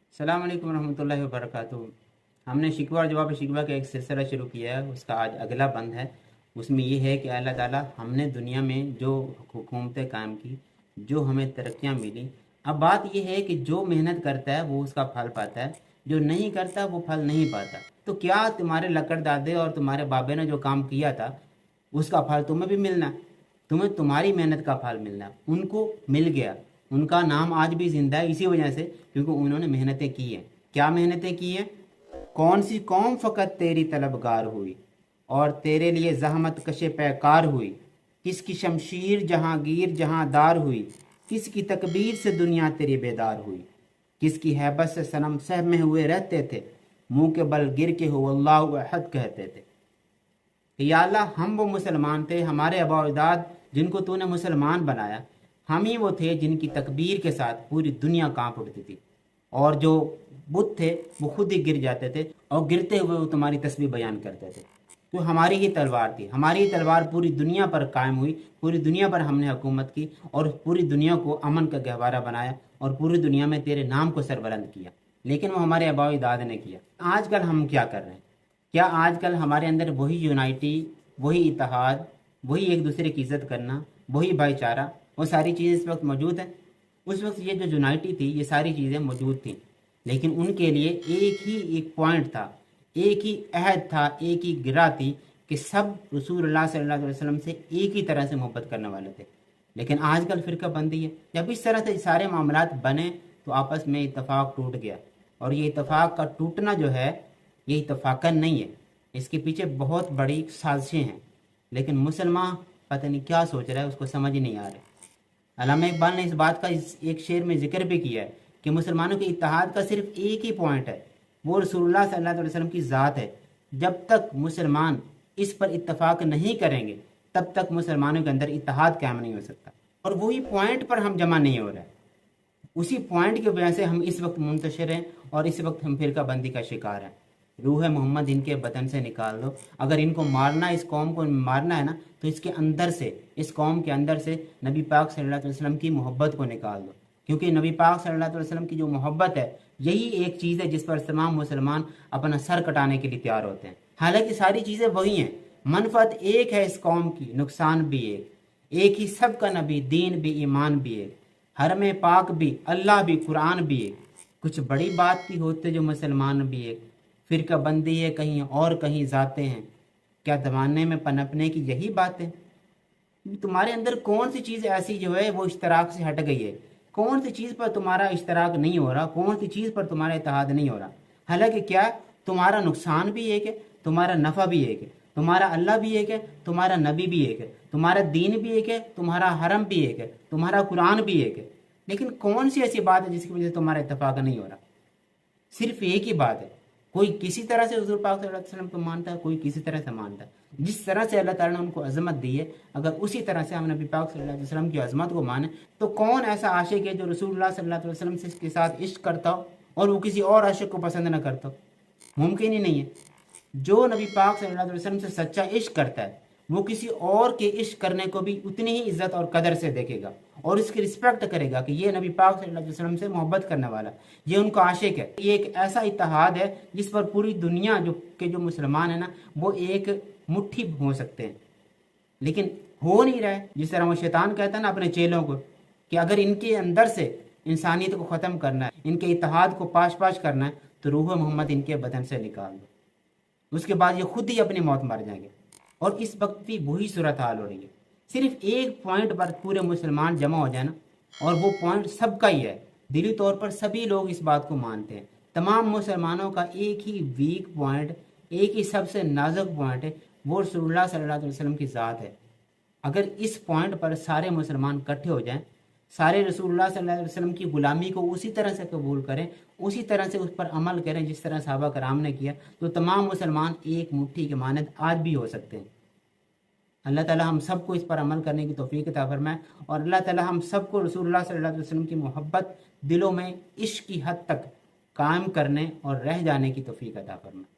अस्सलाम वालेकुम रहमतुल्लाहि व बरकातुहू। हमने शिकवा और जवाब शिकवा का एक सिलसिला शुरू किया है, उसका आज अगला बंद है। उसमें ये है कि अल्लाह ताला हमने दुनिया में जो हुकूमतें कायम की, जो हमें तरक्कियाँ मिली, अब बात यह है कि जो मेहनत करता है वो उसका फल पाता है, जो नहीं करता वो फल नहीं पाता। तो क्या तुम्हारे लकड़ दादे और तुम्हारे बाबे ने जो काम किया था उसका फल तुम्हें भी मिलना है, तुम्हें तुम्हारी मेहनत का फल मिलना है। उनको मिल गया, उनका नाम आज भी जिंदा है इसी वजह से क्योंकि उन्होंने मेहनतें की हैं। क्या मेहनतें की हैं? कौन सी कौम फ़कत तेरी तलबगार हुई और तेरे लिए ज़हमत कशे पैकार हुई। किसकी शमशीर जहांगीर जहांदार हुई, किसकी तकबीर से दुनिया तेरी बेदार हुई। किसकी हैबत से सनम सहमे हुए रहते थे, मुंह के बल गिर के हो अल्लाहु अहद कहते थे। कि या अल्लाह, हम वो मुसलमान थे, हमारे आबा और अजदाद जिनको तूने मुसलमान बनाया, हम ही वो थे जिनकी तकबीर के साथ पूरी दुनिया कांप उठती थी। और जो बुत थे वो खुद ही गिर जाते थे और गिरते हुए वो तुम्हारी तस्बीह बयान करते थे। तो हमारी ही तलवार थी, हमारी ही तलवार पूरी दुनिया पर कायम हुई, पूरी दुनिया पर हमने हुकूमत की और पूरी दुनिया को अमन का गहवारा बनाया और पूरी दुनिया में तेरे नाम को सरबलंद किया। लेकिन वो हमारे आबा और अजदाद ने किया। आजकल हम क्या कर रहे हैं? क्या आजकल हमारे अंदर वही यूनाइटी, वही इत्तेहाद, वही एक दूसरे की इज्जत करना, वही भाईचारा, वो सारी चीज़ें इस वक्त मौजूद हैं? उस वक्त ये जो यूनाइटी थी, ये सारी चीज़ें मौजूद थी, लेकिन उनके लिए एक पॉइंट था, एक ही अहद था, एक ही गिरा थी कि सब रसूलुल्लाह सल्लल्लाहु अलैहि वसल्लम से एक ही तरह से मोहब्बत करने वाले थे। लेकिन आजकल फ़िरका बंदी है। जब इस तरह से सारे मामलात बने तो आपस में इत्तेफाक टूट गया। और ये इत्तेफाक का टूटना जो है, ये इत्तेफाकन नहीं है, इसके पीछे बहुत बड़ी साजिशें हैं। लेकिन मुसलमान पता नहीं क्या सोच रहा है, उसको समझ ही नहीं आ रहा। अल्लामा इकबाल ने इस बात का एक शेर में जिक्र भी किया है कि मुसलमानों के इत्तेहाद का सिर्फ एक ही पॉइंट है, वो रसूलुल्लाह सल्लल्लाहु अलैहि वसल्लम की ज़ात है। जब तक मुसलमान इस पर इत्तफाक नहीं करेंगे तब तक मुसलमानों के अंदर इत्तेहाद कायम नहीं हो सकता। और वही पॉइंट पर हम जमा नहीं हो रहे हैं, उसी पॉइंट की वजह से हम इस वक्त मुंतशिर हैं और इस वक्त हम फ़िरका बंदी का शिकार हैं। रूह मोहम्मद इनके बदन से निकाल दो। अगर इनको मारना, इस कौम को मारना है ना, तो इसके अंदर से, इस कौम के अंदर से नबी पाक सल्लल्लाहु अलैहि वसल्लम की मोहब्बत को निकाल दो। क्योंकि नबी पाक सल्लल्लाहु अलैहि वसल्लम की जो मोहब्बत है, यही एक चीज़ है जिस पर तमाम मुसलमान अपना सर कटाने के लिए तैयार होते हैं। हालांकि सारी चीज़ें वही हैं, मनफत एक है इस कौम की, नुकसान भी एक ही सबका नबी, दीन भी, ईमान भी एक, हरम पाक भी, अल्लाह भी, कुरान भी एक। कुछ बड़ी बात की होते जो मुसलमान भी एक, फ़िरका बंदी है कहीं और कहीं जाते हैं, क्या ज़माने में पनपने की यही बातें। तुम्हारे अंदर कौन सी चीज़ ऐसी जो है वो इश्तराक से हट गई है? कौन सी चीज़ पर तुम्हारा इश्तराक नहीं हो रहा? कौन सी चीज़ पर तुम्हारा इत्तेहाद नहीं हो रहा? हालांकि क्या, तुम्हारा नुकसान भी एक है, तुम्हारा नफ़ा भी एक है, तुम्हारा अल्लाह भी एक है, तुम्हारा नबी भी एक है, तुम्हारा दीन भी एक है, तुम्हारा हरम भी एक है, तुम्हारा कुरान भी एक है। लेकिन कौन सी ऐसी बात है जिसकी वजह से तुम्हारा इत्तेफाक नहीं हो रहा? सिर्फ एक ही बात है, कोई किसी तरह से हुजूर पाक सल्लल्लाहु अलैहि वसल्लम को मानता है, कोई किसी तरह से मानता है। जिस तरह से अल्लाह ताला ने उनको अजमत दी है, अगर उसी तरह से हम नबी पाक सल्लल्लाहु अलैहि वसल्लम की अजमत को माने, तो कौन ऐसा आशिक है जो रसूलुल्लाह सल्लल्लाहु अलैहि वसल्लम से के साथ इश्क करता हो और वो किसी और आशिक को पसंद न करता हो? मुमकिन ही नहीं है। जो नबी पाक सल्लल्लाहु अलैहि वसल्लम से सच्चा इश्क करता है, वो किसी और के इश्क करने को भी उतनी ही इज्जत और कदर से देखेगा और इसकी रिस्पेक्ट करेगा कि ये नबी पाक सल्लल्लाहु अलैहि वसल्लम से मोहब्बत करने वाला, ये उनका आशिक है। ये एक ऐसा इत्तेहाद है जिस पर पूरी दुनिया जो मुसलमान है ना, वो एक मुट्ठी हो सकते हैं, लेकिन हो नहीं रहा है। जिस तरह वो शैतान कहता है ना अपने चेलों को कि अगर इनके अंदर से इंसानियत को ख़त्म करना है, इनके इत्तेहाद को पाश पाश करना है, तो रूह मोहम्मद इनके बदन से निकाल दो। उसके बाद ये खुद ही अपनी मौत मर जाएंगे। और इस वक्त भी वही सूरत हाल हो रही है। सिर्फ एक पॉइंट पर पूरे मुसलमान जमा हो जाए ना, और वो पॉइंट सबका ही है, दिली तौर पर सभी लोग इस बात को मानते हैं। तमाम मुसलमानों का एक ही वीक पॉइंट, एक ही सबसे नाजुक पॉइंट है, वो रसूलुल्लाह सल्लल्लाहु अलैहि वसल्लम की ज़ात है। अगर इस पॉइंट पर सारे मुसलमान इकट्ठे हो जाएं, सारे रसूलुल्लाह सल्लल्लाहु अलैहि वसल्लम की ग़ुलामी को उसी तरह से कबूल करें, उसी तरह से उस पर अमल करें जिस तरह सहाबा कराम ने किया, तो तमाम मुसलमान एक मुट्ठी के मानद आज भी हो सकते हैं। अल्लाह ताला हम सबको इस पर अमल करने की तौफीक अता फरमाए और अल्लाह ताला हम सबको रसूलुल्लाह सल्लल्लाहु अलैहि वसल्लम की मोहब्बत दिलों में इश्क की हद तक कायम करने और रह जाने की तौफीक अता फरमाए।